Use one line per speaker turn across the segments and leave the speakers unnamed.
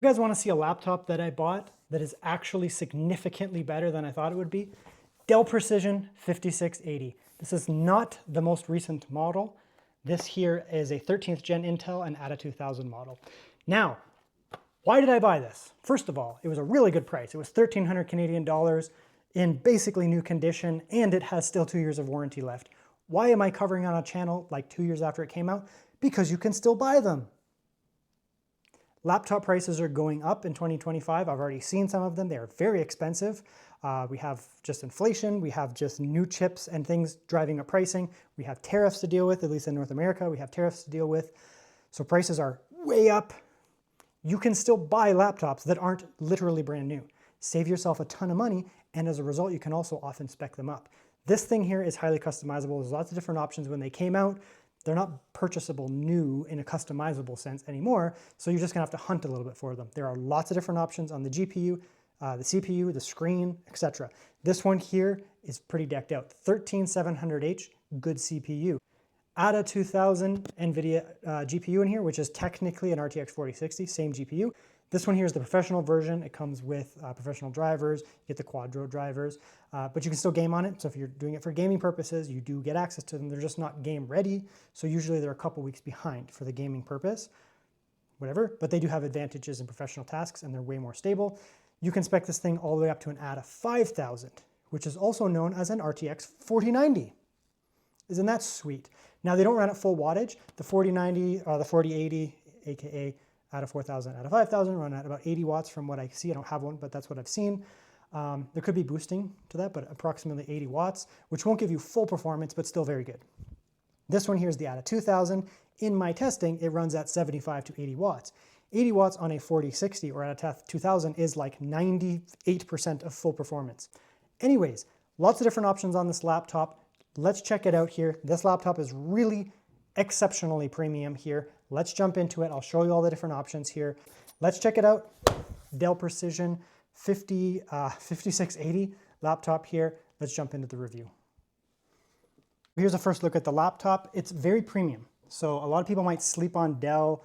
You guys want to see a laptop that I bought that is actually significantly better than I thought it would be? Dell Precision 5680. This is not the most recent model. This here is a 13th gen Intel and ATA 2000 model. Now, why did I buy this? First of all, it was a really good price. It was 1,300 Canadian dollars in basically new condition, and it has still 2 years of warranty left. Why am I covering on a channel like 2 years after it came out? Because you can still buy them. Laptop prices are going up in 2025. I've already seen some of them. They are very expensive. We have just inflation. We have just new chips and things driving up pricing. We have tariffs to deal with, at least in North America. We have tariffs to deal with. So prices are way up. You can still buy laptops that aren't literally brand new. Save yourself a ton of money, and as a result, you can also often spec them up. This thing here is highly customizable. There's lots of different options when they came out. They're not purchasable new in a customizable sense anymore, so you're just gonna have to hunt a little bit for them. There are lots of different options on the GPU, the CPU, the screen, etc. This one here is pretty decked out. 13700H, good CPU. ATA 2000 Nvidia GPU in here, which is technically an RTX 4060, same GPU. This one here is the professional version. It comes with professional drivers, you get the Quadro drivers, but you can still game on it. So if you're doing it for gaming purposes, you do get access to them. They're just not game ready. So usually they're a couple weeks behind for the gaming purpose, whatever, but they do have advantages in professional tasks and they're way more stable. You can spec this thing all the way up to an ATA 5000, which is also known as an RTX 4090. Isn't that sweet? Now they don't run at full wattage. The 4090, the 4080, AKA ATA 4000, ATA 5000 run at about 80 watts from what I see. I don't have one, but that's what I've seen. There could be boosting to that, but approximately 80 watts, which won't give you full performance, but still very good. This one here is the ATA 2000. In my testing, it runs at 75 to 80 watts. 80 watts on a 4060 or ATA 2000 is like 98% of full performance. Anyways, lots of different options on this laptop. Let's check it out here. This laptop is really exceptionally premium here. Let's jump into it. I'll show you all the different options here. Let's check it out. Dell Precision 5680 laptop here. Let's jump into the review. Here's a first look at the laptop. It's very premium. So a lot of people might sleep on Dell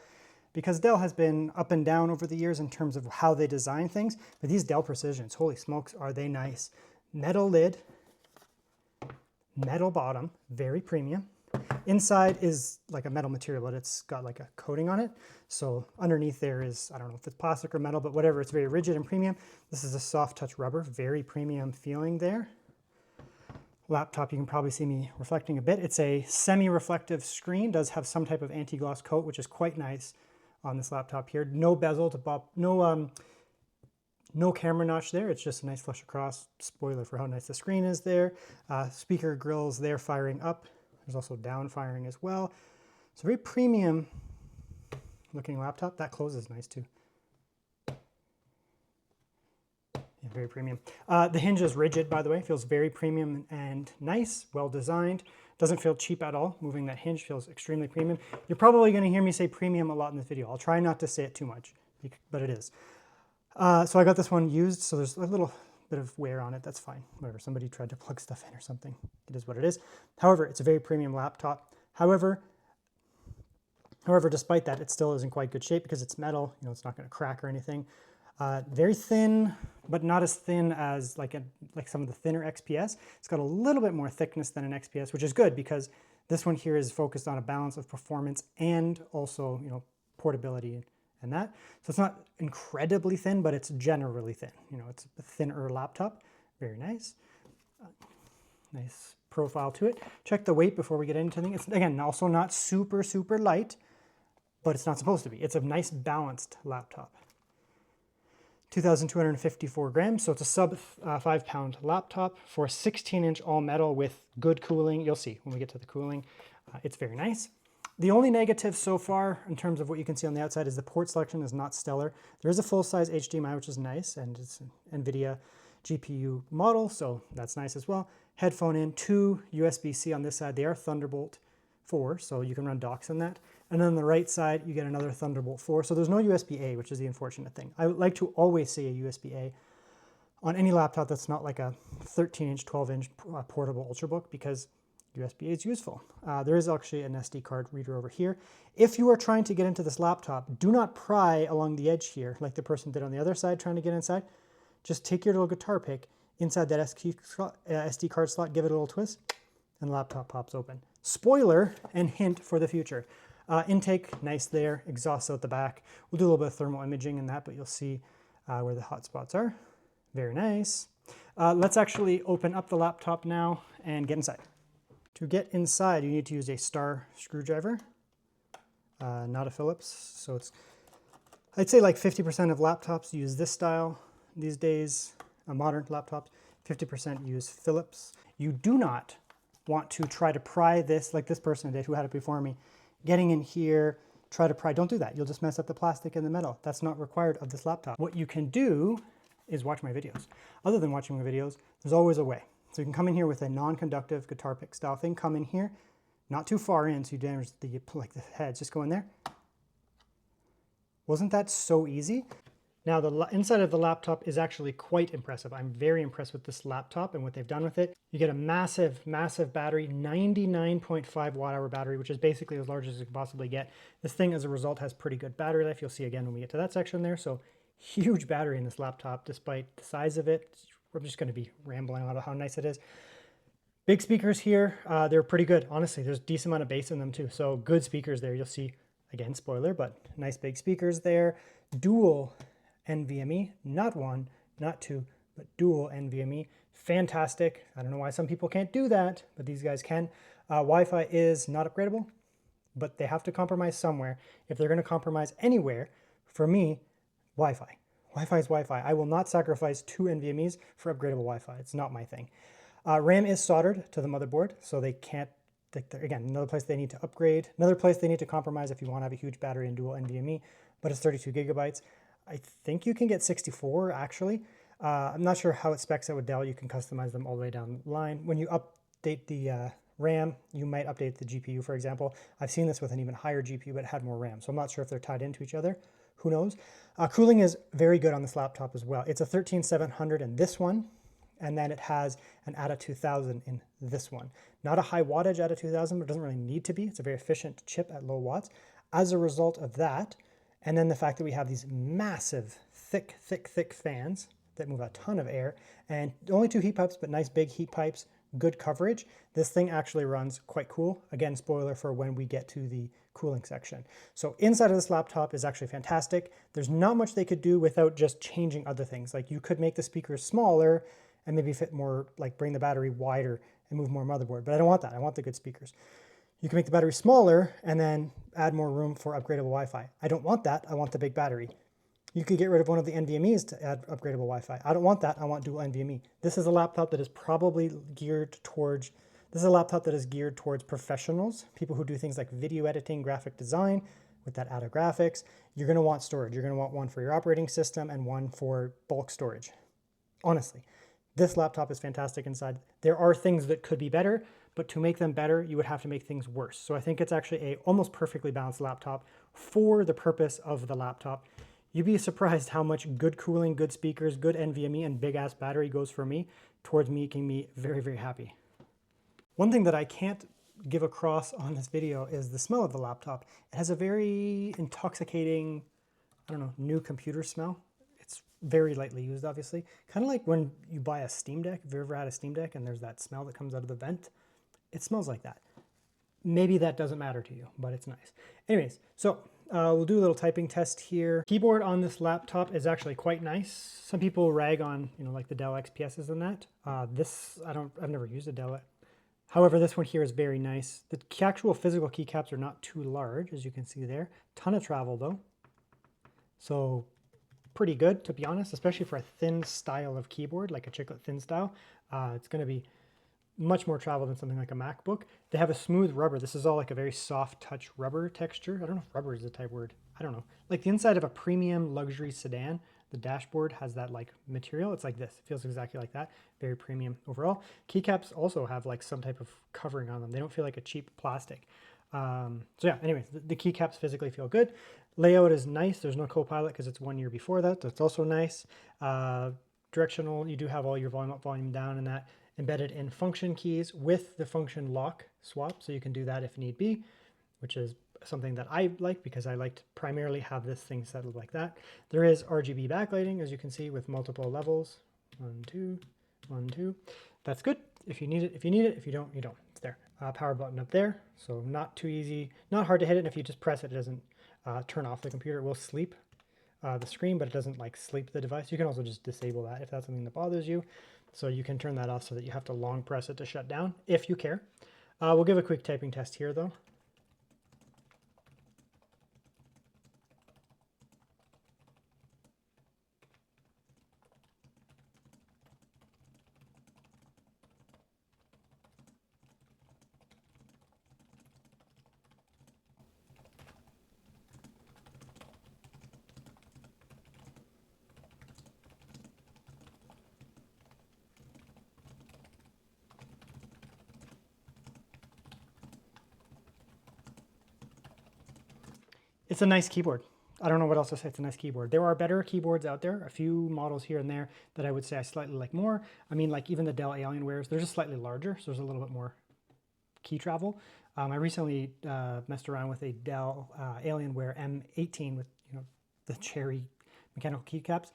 because Dell has been up and down over the years in terms of how they design things. But these Dell Precisions, holy smokes, are they nice. Metal lid, metal bottom, very premium. Inside is like a metal material, but it's got like a coating on it. So underneath there is, I don't know if it's plastic or metal, but whatever, it's very rigid and premium. This is a soft touch rubber, very premium feeling there. Laptop, you can probably see me reflecting a bit. It's a semi-reflective screen, does have some type of anti-gloss coat, which is quite nice on this laptop here. No bezel to pop, no camera notch there. It's just a nice flush across. Spoiler for how nice the screen is there. Speaker grills there firing up. There's also down firing as well. It's a very premium looking laptop. That closes nice too. Yeah, very premium. The hinge is rigid, by the way. Feels very premium and nice, well designed. Doesn't feel cheap at all. Moving that hinge feels extremely premium. You're probably going to hear me say premium a lot in this video. I'll try not to say it too much, but it is. So I got this one used, so there's a little bit of wear on it. That's fine. Whatever, somebody tried to plug stuff in or something. It is what it is. However, it's a very premium laptop. However, despite that, it still is in quite good shape because it's metal. You know, it's not going to crack or anything. Very thin, but not as thin as like some of the thinner XPS. It's got a little bit more thickness than an XPS, which is good because this one here is focused on a balance of performance and also, you know, portability and that. So it's not incredibly thin, but it's generally thin. You know, it's a thinner laptop. Very nice. Nice profile to it. Check the weight before we get into things. It's, again, also not super, super light, but it's not supposed to be. It's a nice balanced laptop. 2,254 grams, so it's a sub 5 pound laptop for a 16-inch all metal with good cooling. You'll see when we get to the cooling. It's very nice. The only negative so far in terms of what you can see on the outside is the port selection is not stellar. There is a full-size HDMI, which is nice, and it's an Nvidia GPU model, so that's nice as well. Headphone in, 2 USB-C on this side. They are Thunderbolt 4, so you can run docks on that. And then on the right side, you get another Thunderbolt 4. So there's no USB-A, which is the unfortunate thing. I would like to always see a USB-A on any laptop that's not like a 13-inch, 12-inch portable Ultrabook, because USB is useful. There is actually an SD card reader over here. If you are trying to get into this laptop, do not pry along the edge here like the person did on the other side trying to get inside. Just take your little guitar pick inside that SD card slot, give it a little twist, and the laptop pops open. Spoiler and hint for the future. Intake, nice there, exhaust out the back. We'll do a little bit of thermal imaging in that, but you'll see where the hot spots are. Very nice. Let's actually open up the laptop now and get inside. To get inside, you need to use a star screwdriver, not a Phillips. So I'd say like 50% of laptops use this style these days, modern laptops, 50% use Phillips. You do not want to try to pry this like this person did who had it before me. Getting in here, try to pry, don't do that. You'll just mess up the plastic and the metal. That's not required of this laptop. What you can do is watch my videos. Other than watching my videos, there's always a way. So you can come in here with a non-conductive guitar pick style thing, come in here, not too far in so you damage the heads, just go in there. Wasn't that so easy? Now the inside of the laptop is actually quite impressive. I'm very impressed with this laptop and what they've done with it. You get a massive, massive battery, 99.5 watt-hour battery, which is basically as large as you can possibly get. This thing, as a result, has pretty good battery life. You'll see again when we get to that section there. So huge battery in this laptop, despite the size of it. I'm just going to be rambling on about how nice it is. Big speakers here, they're pretty good. Honestly, there's a decent amount of bass in them too. So good speakers there. You'll see, again, spoiler, but nice big speakers there. Dual NVMe, not one, not two, but dual NVMe. Fantastic. I don't know why some people can't do that, but these guys can. Wi-Fi is not upgradable, but they have to compromise somewhere. If they're going to compromise anywhere, for me, Wi-Fi. Wi-Fi is Wi-Fi. I will not sacrifice 2 NVMe's for upgradable Wi-Fi. It's not my thing. RAM is soldered to the motherboard, so they can't, again, another place they need to upgrade, another place they need to compromise if you want to have a huge battery and dual NVMe, but it's 32 gigabytes. I think you can get 64 actually. I'm not sure how it specs out with Dell. You can customize them all the way down the line. When you update the RAM, you might update the GPU, for example. I've seen this with an even higher GPU, but it had more RAM. So I'm not sure if they're tied into each other. Who knows? Cooling is very good on this laptop as well. It's a 13700 in this one, and then it has an ATA 2000 in this one. Not a high wattage ATA 2000, but it doesn't really need to be. It's a very efficient chip at low watts. As a result of that, and then the fact that we have these massive, thick fans that move a ton of air, and only 2 heat pipes, but nice big heat pipes, good coverage. This thing actually runs quite cool. Again, spoiler for when we get to the cooling section. So inside of this laptop is actually fantastic. There's not much they could do without just changing other things. Like you could make the speakers smaller and maybe fit more, like bring the battery wider and move more motherboard, but I don't want that. I want the good speakers. You can make the battery smaller and then add more room for upgradable Wi-Fi. I don't want that. I want the big battery. You could get rid of one of the NVMe's to add upgradable Wi-Fi. I don't want that. I want dual NVMe. This is a laptop that is probably geared towards, professionals, people who do things like video editing, graphic design, with that ATA graphics. You're going to want storage. You're going to want one for your operating system and one for bulk storage. Honestly, this laptop is fantastic inside. There are things that could be better, but to make them better, you would have to make things worse. So I think it's actually a almost perfectly balanced laptop for the purpose of the laptop. You'd be surprised how much good cooling, good speakers, good NVMe, and big ass battery goes for me towards making me very, very happy. One thing that I can't give across on this video is the smell of the laptop. It has a very intoxicating, I don't know, new computer smell. It's very lightly used, obviously. Kind of like when you buy a Steam Deck. If you've ever had a Steam Deck and there's that smell that comes out of the vent, it smells like that. Maybe that doesn't matter to you, but it's nice. Anyways, so we'll do a little typing test here. Keyboard on this laptop is actually quite nice. Some people rag on, like the Dell XPSs and that. I've never used a Dell. However, this one here is very nice. The actual physical keycaps are not too large, as you can see there. Ton of travel though. So pretty good, to be honest, especially for a thin style of keyboard, like a chiclet thin style. It's going to be much more travel than something like a MacBook. They have a smooth rubber. This is all like a very soft touch rubber texture. I don't know if rubber is the type word. I don't know. Like the inside of a premium luxury sedan, the dashboard has that like material. It's like this. It feels exactly like that. Very premium overall. Keycaps also have like some type of covering on them. They don't feel like a cheap plastic. So yeah, anyways, the keycaps physically feel good. Layout is nice. There's no Copilot because it's 1 year before that. That's also nice. Directional, you do have all your volume up, volume down and that. embedded in function keys with the function lock swap. So you can do that if need be, which is something that I like because I like to primarily have this thing settled like that. There is RGB backlighting, as you can see, with multiple levels. 1, 2, 1, 2. That's good. If you need it, if you need it. If you don't, you don't. It's there. Power button up there. So not too easy, not hard to hit it. And if you just press it, it doesn't turn off the computer. It will sleep the screen, but it doesn't like sleep the device. You can also just disable that if that's something that bothers you. So you can turn that off so that you have to long press it to shut down if you care. We'll give a quick typing test here though. It's a nice keyboard. I don't know what else to say. It's a nice keyboard. There are better keyboards out there, a few models here and there that I would say I slightly like more. I mean, like even the Dell Alienwares, they're just slightly larger, so there's a little bit more key travel. I recently messed around with a Dell Alienware M18 with the cherry mechanical keycaps.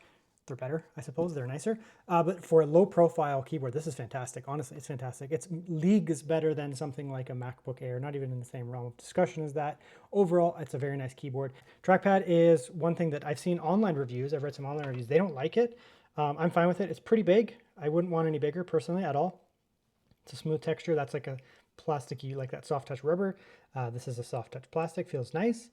They're better, I suppose. They're nicer. But for a low-profile keyboard, this is fantastic. Honestly, it's fantastic. It's leagues better than something like a MacBook Air, not even in the same realm of discussion as that. Overall, it's a very nice keyboard. Trackpad is one thing that I've seen online reviews. I've read some online reviews. They don't like it. I'm fine with it. It's pretty big. I wouldn't want any bigger, personally, at all. It's a smooth texture. That's like a plasticky, like that soft touch rubber. This is a soft touch plastic. Feels nice.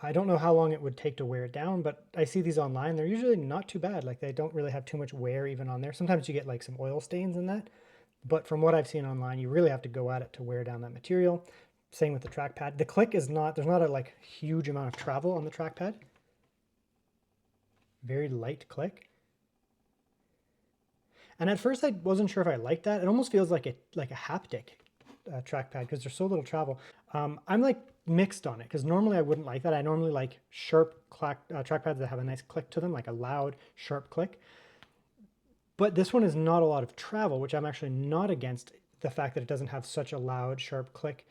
I don't know how long it would take to wear it down, but I see these online. They're usually not too bad. Like they don't really have too much wear even on there. Sometimes you get like some oil stains in that. But from what I've seen online, you really have to go at it to wear down that material. Same with the trackpad. The click is not, there's not a like huge amount of travel on the trackpad. Very light click. And at first I wasn't sure if I liked that. It almost feels like a haptic trackpad because there's so little travel. I'm like mixed on it because normally I wouldn't like that. I normally like sharp trackpads that have a nice click to them, like a loud, sharp click. But this one is not a lot of travel, which I'm actually not against the fact that it doesn't have such a loud, sharp click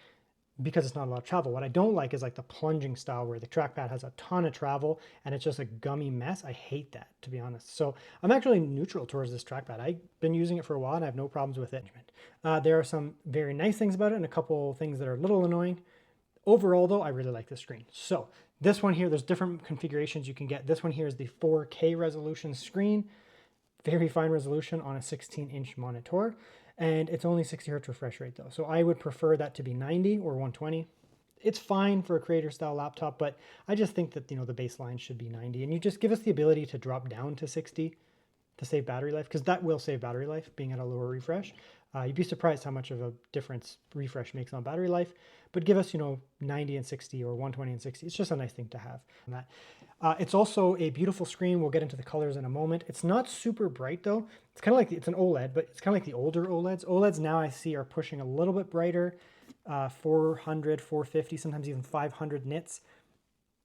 because it's not a lot of travel. What I don't like is like the plunging style where the trackpad has a ton of travel and it's just a gummy mess. I hate that, to be honest. So I'm actually neutral towards this trackpad. I've been using it for a while and I have no problems with it. There are some very nice things about it and a couple things that are a little annoying. Overall though, I really like this screen. So this one here, there's different configurations you can get. This one here is the 4K resolution screen, very fine resolution on a 16-inch monitor. And it's only 60 hertz refresh rate though. So I would prefer that to be 90 or 120. It's fine for a creator style laptop, but I just think that, the baseline should be 90. And you just give us the ability to drop down to 60 to save battery life, because that will save battery life being at a lower refresh. You'd be surprised how much of a difference refresh makes on battery life, but give us, 90 and 60 or 120 and 60. It's just a nice thing to have. It's also a beautiful screen. We'll get into the colors in a moment. It's not super bright though. It's kind of like, it's an OLED, but it's kind of like the older OLEDs. OLEDs now I see are pushing a little bit brighter, 400, 450, sometimes even 500 nits.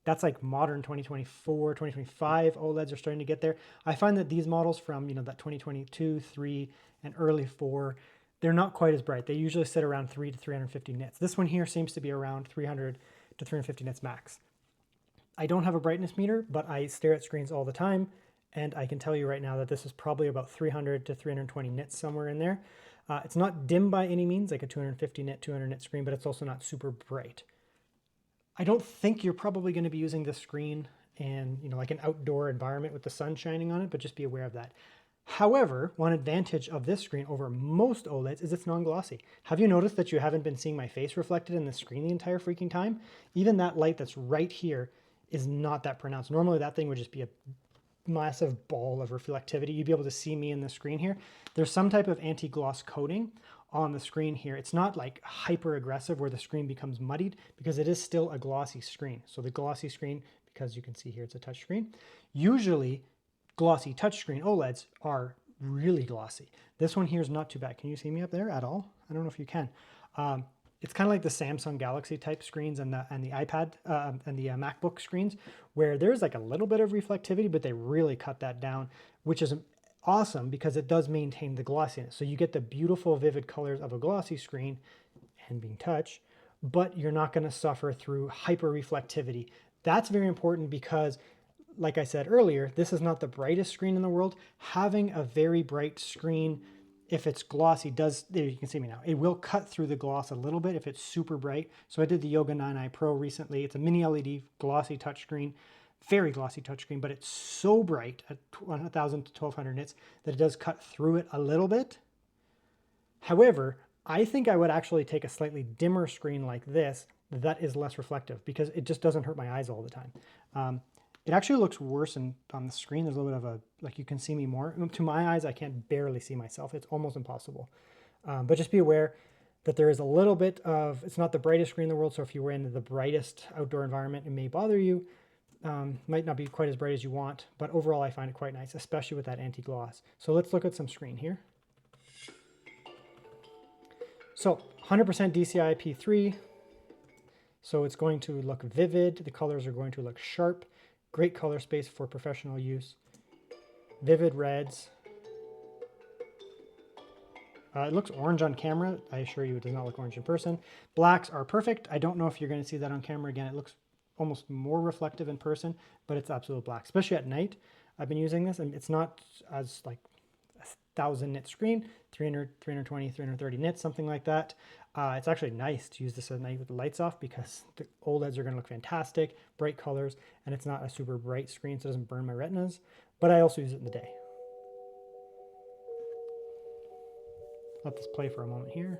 That's like modern 2024, 2025 OLEDs are starting to get there. I find that these models from, that 2022, 3, and early 4, they're not quite as bright. They usually sit around 3 to 350 nits. This one here seems to be around 300 to 350 nits max. I don't have a brightness meter, but I stare at screens all the time, and I can tell you right now that this is probably about 300 to 320 nits, somewhere in there. It's not dim by any means, like a 250 nit, 200 nit screen, but it's also not super bright. I don't think you're probably going to be using this screen in, like an outdoor environment with the sun shining on it, but just be aware of that. However, one advantage of this screen over most OLEDs is it's non-glossy. Have you noticed that you haven't been seeing my face reflected in the screen the entire freaking time? Even that light that's right here is not that pronounced. Normally that thing would just be a massive ball of reflectivity. You'd be able to see me in the screen here. There's some type of anti-gloss coating on the screen here. It's not like hyper aggressive where the screen becomes muddied because it is still a glossy screen. So the glossy screen, because you can see here it's a touch screen, usually glossy touchscreen OLEDs are really glossy. This one here is not too bad. Can you see me up there at all? I don't know if you can. It's kind of like the Samsung Galaxy type screens and the iPad and the MacBook screens, where there's like a little bit of reflectivity, but they really cut that down, which is awesome because it does maintain the glossiness. So you get the beautiful vivid colors of a glossy screen and being touch, but you're not going to suffer through hyper reflectivity. That's very important because, like I said earlier, this is not the brightest screen in the world. Having a very bright screen, if it's glossy, does, there you can see me now, it will cut through the gloss a little bit if it's super bright. So I did the Yoga 9i Pro recently. It's a mini LED glossy touchscreen, very glossy touchscreen, but it's so bright at 1000 to 1200 nits that it does cut through it a little bit. However, I think I would actually take a slightly dimmer screen like this that is less reflective because it just doesn't hurt my eyes all the time. It actually looks worse on the screen. There's a little bit of a, like you can see me more. To my eyes, I can't barely see myself. It's almost impossible. But just be aware that there is a little bit of, it's not the brightest screen in the world. So if you were in the brightest outdoor environment, it may bother you. Might not be quite as bright as you want, but overall I find it quite nice, especially with that anti-gloss. So let's look at some screen here. So 100% DCI P3. So it's going to look vivid. The colors are going to look sharp. Great color space for professional use. Vivid reds. It looks orange on camera. I assure you it does not look orange in person. Blacks are perfect. I don't know if you're going to see that on camera. Again, it looks almost more reflective in person, but it's absolute black, especially at night. I've been using this and it's not as like 1000 nit screen, 300, 320, 330 nits, something like that. It's actually nice to use this at night with the lights off because the OLEDs are going to look fantastic, bright colors, and it's not a super bright screen, so it doesn't burn my retinas, but I also use it in the day. Let this play for a moment here.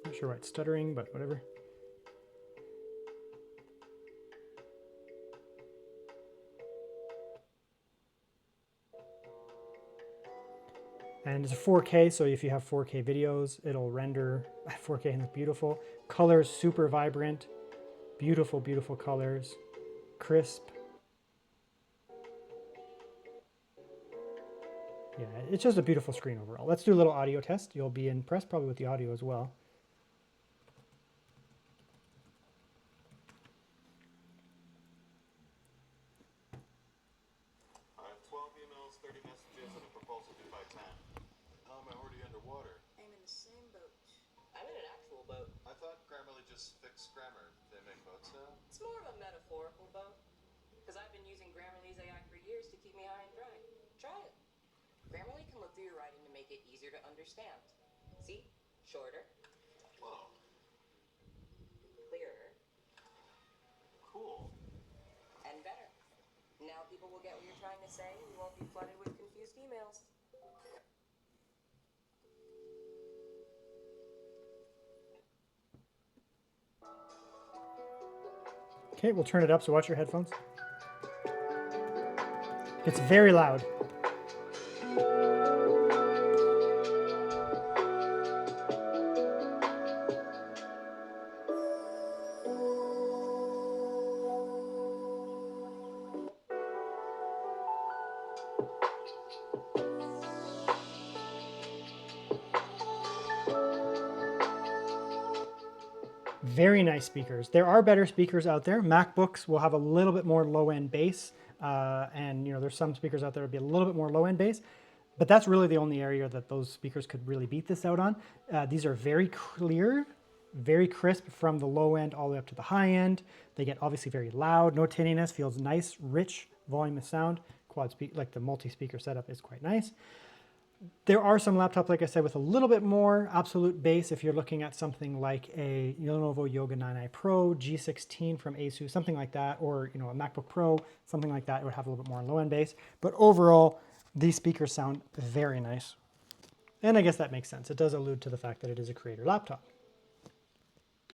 Not sure why it's stuttering, but whatever. And it's a 4K, so if you have 4K videos, it'll render 4K and look beautiful. Colors super vibrant, beautiful, beautiful colors, crisp. Yeah, it's just a beautiful screen overall. Let's do a little audio test. You'll be impressed probably with the audio as well.
Fix grammar. They make boats now? It's more of a metaphorical boat. Because I've been using Grammarly's AI for years to keep me high and dry. Try it. Grammarly can look through your writing to make it easier to understand. See? Shorter. Whoa. Clearer. Cool. And better. Now people will get what you're trying to say and you won't be flooded with confused emails.
Okay, we'll turn it up, so watch your headphones. It's very loud. Very nice speakers. There are better speakers out there. MacBooks will have a little bit more low-end bass, and there's some speakers out there that would be a little bit more low-end bass, but that's really the only area that those speakers could really beat this out on. These are very clear, very crisp from the low end all the way up to the high end. They get obviously very loud, no tinniness, feels nice, rich volume of sound. Quad speak, like the multi-speaker setup is quite nice. There are some laptops, like I said, with a little bit more absolute bass. If you're looking at something like a Lenovo Yoga 9i Pro, G16 from Asus, something like that, or a MacBook Pro, something like that, it would have a little bit more low-end bass. But overall, these speakers sound very nice. And I guess that makes sense. It does allude to the fact that it is a creator laptop.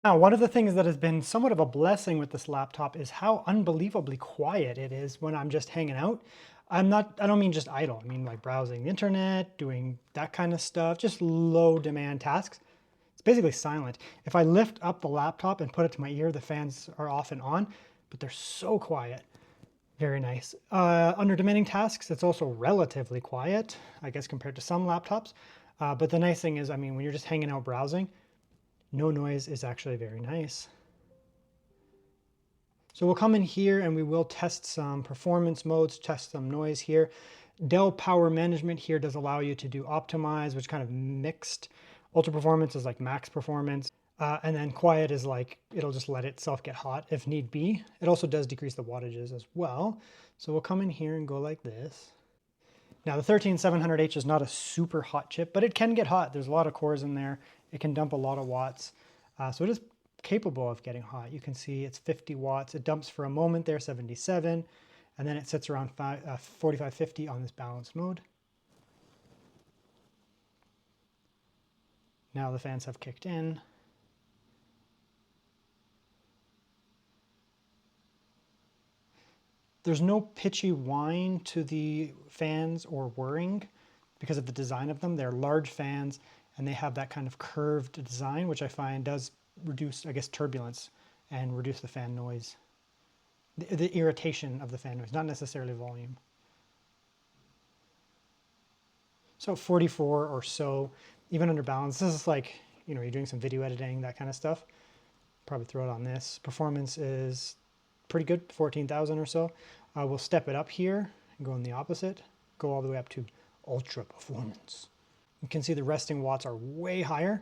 Now, one of the things that has been somewhat of a blessing with this laptop is how unbelievably quiet it is when I'm just hanging out. I don't mean just idle. I mean like browsing the internet, doing that kind of stuff, just low demand tasks. It's basically silent. If I lift up the laptop and put it to my ear, the fans are off and on, but they're so quiet. Very nice. Under demanding tasks, it's also relatively quiet, I guess, compared to some laptops. But the nice thing is, I mean, when you're just hanging out browsing, no noise is actually very nice. So we'll come in here and we will test some performance modes, test some noise here. Dell Power Management here does allow you to do optimize, which kind of mixed. Ultra performance is like max performance. And then quiet is like, it'll just let itself get hot if need be. It also does decrease the wattages as well. So we'll come in here and go like this. Now the 13700H is not a super hot chip, but it can get hot. There's a lot of cores in there. It can dump a lot of watts. So it is capable of getting hot. You can see it's 50 watts. It dumps for a moment there, 77. And then it sits around 4550 on this balanced mode. Now the fans have kicked in. There's no pitchy whine to the fans or whirring because of the design of them. They're large fans and they have that kind of curved design, which I find does reduce, I guess, turbulence and reduce the fan noise. The irritation of the fan noise, not necessarily volume. So 44 or so, even under balance. This is like, you know, you're doing some video editing, that kind of stuff. Probably throw it on this. Performance is pretty good, 14,000 or so. We'll step it up here and go in the opposite, go all the way up to ultra performance. You can see the resting watts are way higher,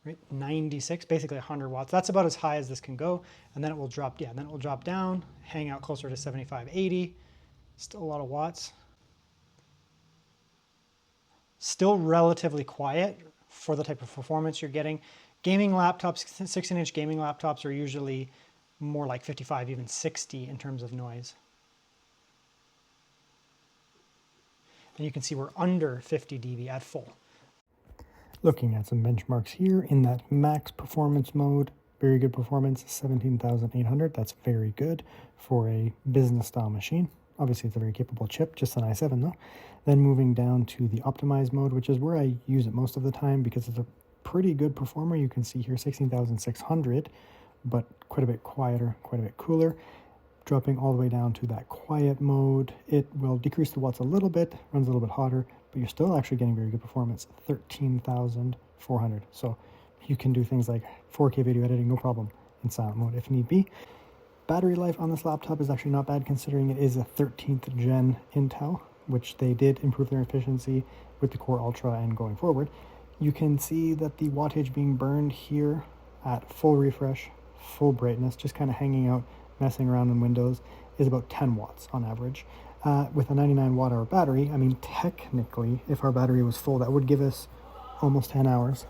right? 96, basically 100 watts. That's about as high as this can go. And then it will drop, then it will drop down, hang out closer to 75, 80. Still a lot of watts. Still relatively quiet for the type of performance you're getting. Gaming laptops, 16-inch gaming laptops are usually more like 55, even 60 in terms of noise. And you can see we're under 50 dB at full. Looking at some benchmarks here in that max performance mode, very good performance, 17,800. That's very good for a business style machine. Obviously it's a very capable chip, just an i7 though. Then moving down to the optimized mode, which is where I use it most of the time because it's a pretty good performer. You can see here 16,600, but quite a bit quieter, quite a bit cooler. Dropping all the way down to that quiet mode, it will decrease the watts a little bit, runs a little bit hotter, but you're still actually getting very good performance, 13,400. So you can do things like 4K video editing, no problem, in silent mode if need be. Battery life on this laptop is actually not bad considering it is a 13th gen Intel, which they did improve their efficiency with the Core Ultra and going forward. You can see that the wattage being burned here at full refresh, full brightness, just kind of hanging out, messing around in Windows, is about 10 watts on average. With a 99 watt hour battery, I mean, technically, if our battery was full, that would give us almost 10 hours.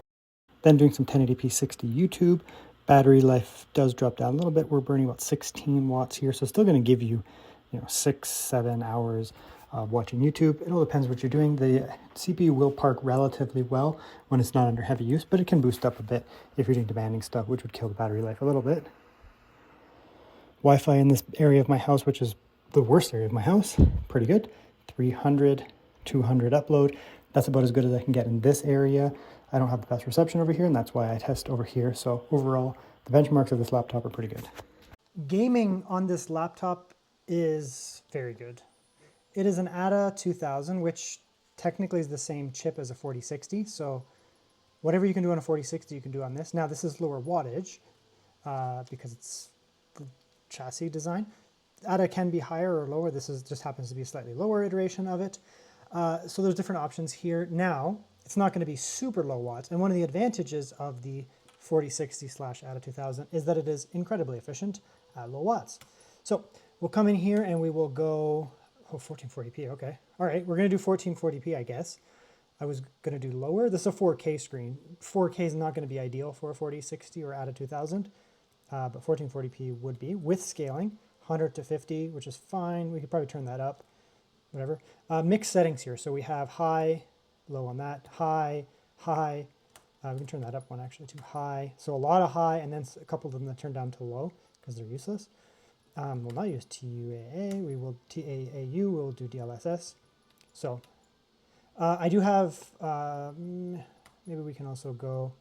Then doing some 1080p 60 YouTube, battery life does drop down a little bit. We're burning about 16 watts here, so still going to give you, 6-7 hours of watching YouTube. It all depends what you're doing. The CPU will park relatively well when it's not under heavy use, but it can boost up a bit if you're doing demanding stuff, which would kill the battery life a little bit. Wi-Fi in this area of my house, which is the worst area of my house, pretty good. 300, 200 upload. That's about as good as I can get in this area. I don't have the best reception over here, and that's why I test over here. So overall, the benchmarks of this laptop are pretty good. Gaming on this laptop is very good. It is an ATA 2000, which technically is the same chip as a 4060. So whatever you can do on a 4060, you can do on this. Now this is lower wattage because it's the chassis design. ATA can be higher or lower. This just happens to be a slightly lower iteration of it. So there's different options here. Now, it's not going to be super low watts. And one of the advantages of the 4060/ATA 2000 is that it is incredibly efficient at low watts. So we'll come in here and we will go, 1440p, okay. All right, we're going to do 1440p, I guess. I was going to do lower. This is a 4K screen. 4K is not going to be ideal for a 4060 or ATA 2000, but 1440p would be with scaling, 100 to 50, which is fine. We could probably turn that up, whatever. Mixed settings here. So we have high, low on that, high, high. We can turn that up one actually to high. So a lot of high, and then a couple of them that turn down to low because they're useless. We'll not use TUAA. We will TAAU. We'll do DLSS. So I do have, maybe we can also go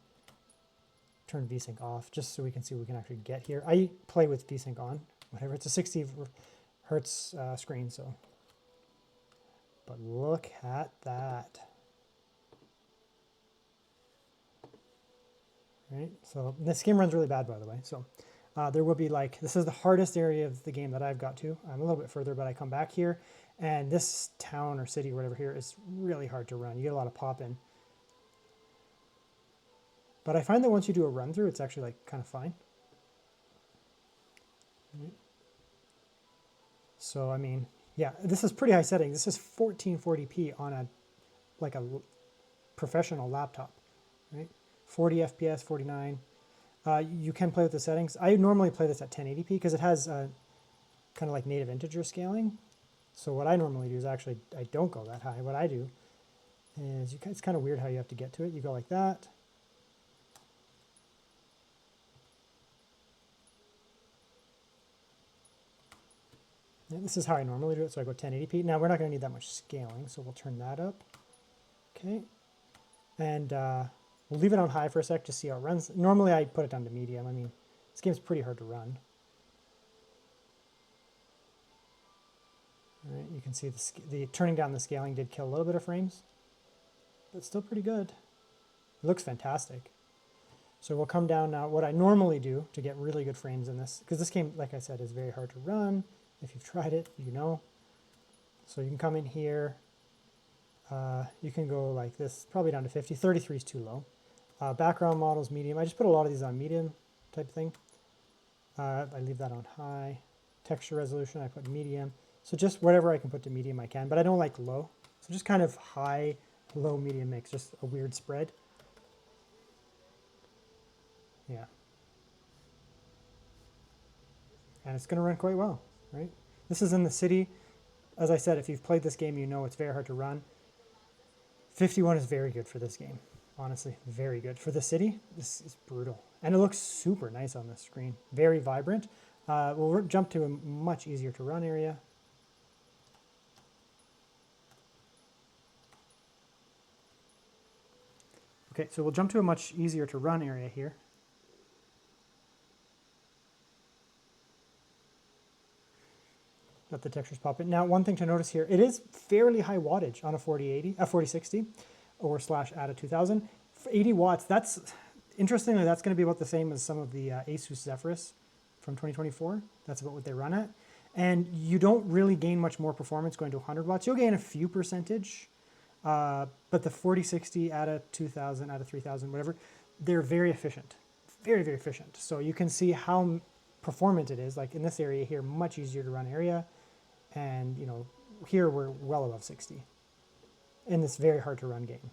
turn VSync off just so we can see what we can actually get here. I play with VSync on, whatever. It's a 60 hertz screen, so. But look at that. Right, so this game runs really bad, by the way. So There will be like, this is the hardest area of the game that I've got to. I'm a little bit further, but I come back here. And this town or city or whatever here is really hard to run. You get a lot of pop in. But I find that once you do a run through, it's actually like kind of fine. So, I mean, yeah, this is pretty high settings. This is 1440p on a professional laptop, right? 40 FPS, 49. You can play with the settings. I normally play this at 1080p because it has kind of like native integer scaling. So what I normally do is actually, I don't go that high. What I do is, it's kind of weird how you have to get to it. You go like that. And this is how I normally do it. So I go 1080p. Now we're not going to need that much scaling, so we'll turn that up. Okay. And we'll leave it on high for a sec to see how it runs. Normally I put it down to medium. I mean, this game's pretty hard to run. All right, you can see the turning down the scaling did kill a little bit of frames, but still pretty good. It looks fantastic. So we'll come down now. What I normally do to get really good frames in this, because this game, like I said, is very hard to run. If you've tried it, you know. So you can come in here. You can go like this, probably down to 50. 33 is too low. Background models, medium. I just put a lot of these on medium type thing. I leave that on high. Texture resolution, I put medium. So just whatever I can put to medium I can, but I don't like low. So just kind of high, low, medium makes just a weird spread. Yeah. And it's going to run quite well, right? This is in the city. As I said, if you've played this game, you know it's very hard to run. 51 is very good for this game. Honestly, very good. For the city, this is brutal. And it looks super nice on the screen. Very vibrant. We'll jump to a much easier to run area. Okay, so we'll jump to a much easier to run area here. Let the textures pop in. Now, one thing to notice here, it is fairly high wattage on a 4060 or slash ATA 2000. For 80 watts, that's, interestingly, that's going to be about the same as some of the Asus Zephyrus from 2024. That's about what they run at. And you don't really gain much more performance going to 100 watts. You'll gain a few percentage, but the 4060, ATA 2000, ATA 3000, whatever, they're very efficient. Very, very efficient. So you can see how performant it is. Like in this area here, much easier to run area. And, you know, here we're well above 60 in this very hard to run game.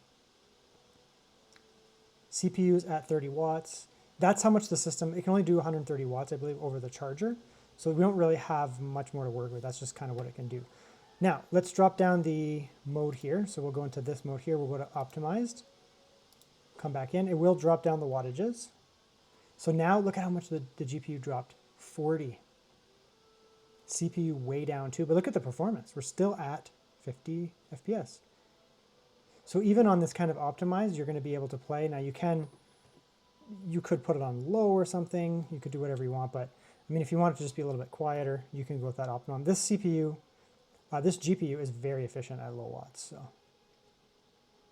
CPU's at 30 watts. That's how much the system, it can only do 130 watts, I believe, over the charger. So we don't really have much more to work with. That's just kind of what it can do. Now, let's drop down the mode here. So we'll go into this mode here. We'll go to optimized. Come back in. It will drop down the wattages. So now look at how much the GPU dropped. 40. CPU way down too, but look at the performance. We're still at 50 FPS. So even on this kind of optimized, you're going to be able to play. Now you could put it on low or something. You could do whatever you want, but I mean, if you want it to just be a little bit quieter, you can go with that optimum. This CPU, this GPU is very efficient at low watts, so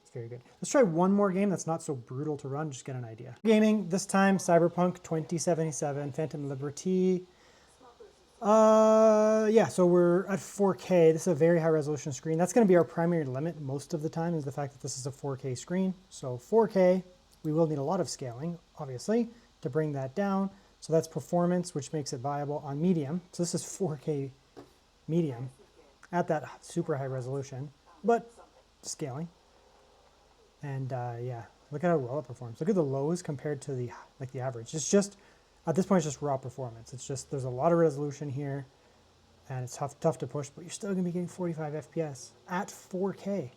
it's very good. Let's try one more game that's not so brutal to run, just get an idea. Gaming, this time Cyberpunk 2077, Phantom Liberty. Yeah, so we're at 4K. This is a very high resolution screen. That's going to be our primary limit most of the time, is the fact that this is a 4K screen. So 4K, we will need a lot of scaling, obviously, to bring that down. So that's performance, which makes it viable on medium. So this is 4K medium at that super high resolution, but scaling. And yeah, look at how well it performs. Look at the lows compared to the average. It's just, at this point, it's just raw performance. It's just, there's a lot of resolution here, and it's tough to push, but you're still going to be getting 45 FPS at 4K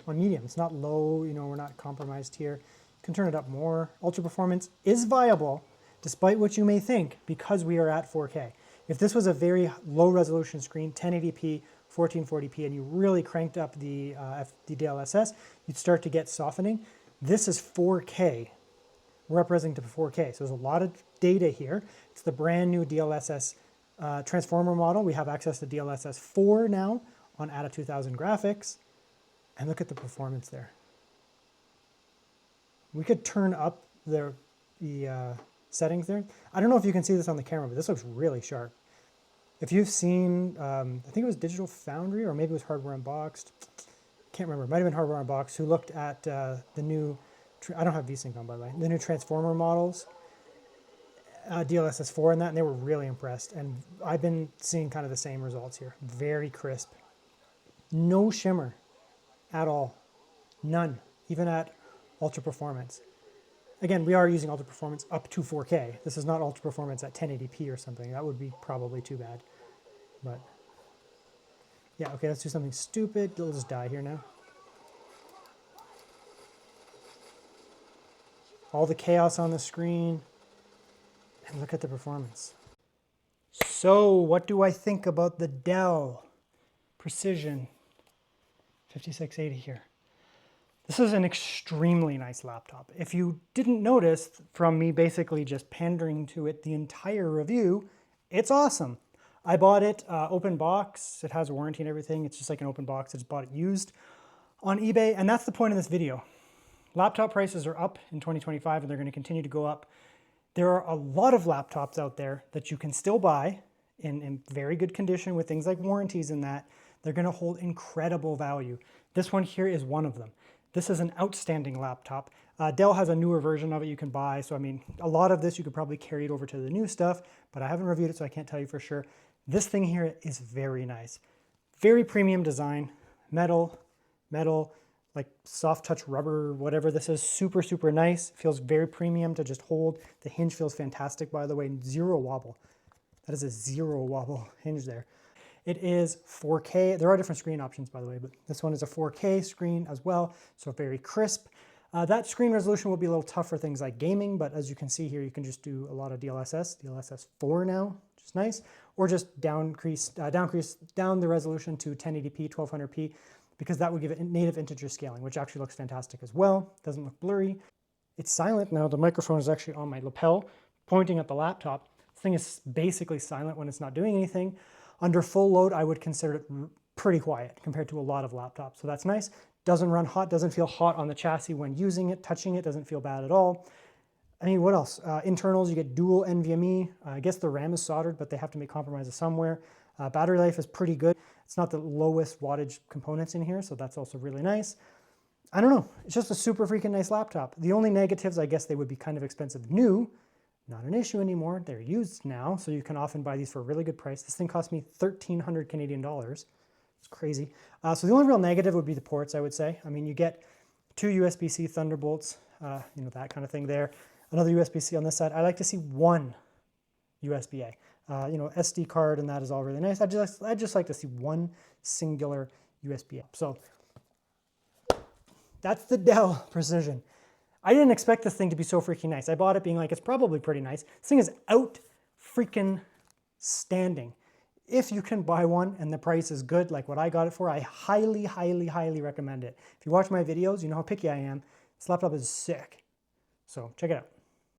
on medium. It's not low, you know, we're not compromised here. You can turn it up more. Ultra performance is viable, despite what you may think, because we are at 4K. If this was a very low resolution screen, 1080p, 1440p, and you really cranked up the DLSS, you'd start to get softening. This is 4K. Representing to 4K. So there's a lot of data here. It's the brand new DLSS transformer model. We have access to DLSS 4 now on ATA 2000 graphics. And look at the performance there. We could turn up the settings there. I don't know if you can see this on the camera, but this looks really sharp. If you've seen, I think it was Digital Foundry or maybe it was Hardware Unboxed. Can't remember. It might have been Hardware Unboxed who looked at the new, I don't have VSync on by the way, the new Transformer models, DLSS 4 and that, and they were really impressed. And I've been seeing kind of the same results here. Very crisp. No shimmer at all. None. Even at ultra performance. Again, we are using ultra performance up to 4K. This is not ultra performance at 1080p or something. That would be probably too bad. But yeah, okay, let's do something stupid. It'll just die here now. All the chaos on the screen. And look at the performance. So, what do I think about the Dell Precision 5680 here? This is an extremely nice laptop. If you didn't notice from me basically just pandering to it the entire review, it's awesome. I bought it open box. It has a warranty and everything. It's just like an open box. I just bought it used on eBay, and that's the point of this video. Laptop prices are up in 2025 and they're going to continue to go up. There are a lot of laptops out there that you can still buy in very good condition with things like warranties and that. They're going to hold incredible value. This one here is one of them. This is an outstanding laptop. Dell has a newer version of it you can buy. So, I mean, a lot of this you could probably carry it over to the new stuff, but I haven't reviewed it, so I can't tell you for sure. This thing here is very nice. Very premium design, metal, like soft touch rubber, whatever this is, super, super nice. Feels very premium to just hold. The hinge feels fantastic, by the way, zero wobble. That is a zero wobble hinge there. It is 4K. There are different screen options, by the way, but this one is a 4K screen as well, so very crisp. That screen resolution will be a little tough for things like gaming, but as you can see here, you can just do a lot of DLSS 4 now, which is nice, or just down the resolution to 1080p, 1200p, because that would give it native integer scaling, which actually looks fantastic as well. Doesn't look blurry. It's silent now. The microphone is actually on my lapel, pointing at the laptop. This thing is basically silent when it's not doing anything. Under full load, I would consider it pretty quiet compared to a lot of laptops. So that's nice. Doesn't run hot, doesn't feel hot on the chassis when using it, touching it, doesn't feel bad at all. I mean, what else? Internals, you get dual NVMe. I guess the RAM is soldered, but they have to make compromises somewhere. Battery life is pretty good. It's not the lowest wattage components in here, so that's also really nice. I don't know. It's just a super freaking nice laptop. The only negatives, I guess they would be kind of expensive new. Not an issue anymore. They're used now, so you can often buy these for a really good price. This thing cost me 1,300 Canadian dollars. It's crazy. So the only real negative would be the ports, I would say. I mean, you get 2 USB-C Thunderbolts, that kind of thing there. Another USB-C on this side. I like to see one USB-A. SD card and that is all really nice. I just like to see one singular USB-A. So that's the Dell Precision. I didn't expect this thing to be so freaking nice. I bought it being like, it's probably pretty nice. This thing is out freaking standing. If you can buy one and the price is good, like what I got it for, I highly, highly, highly recommend it. If you watch my videos, you know how picky I am. This laptop is sick. So check it out.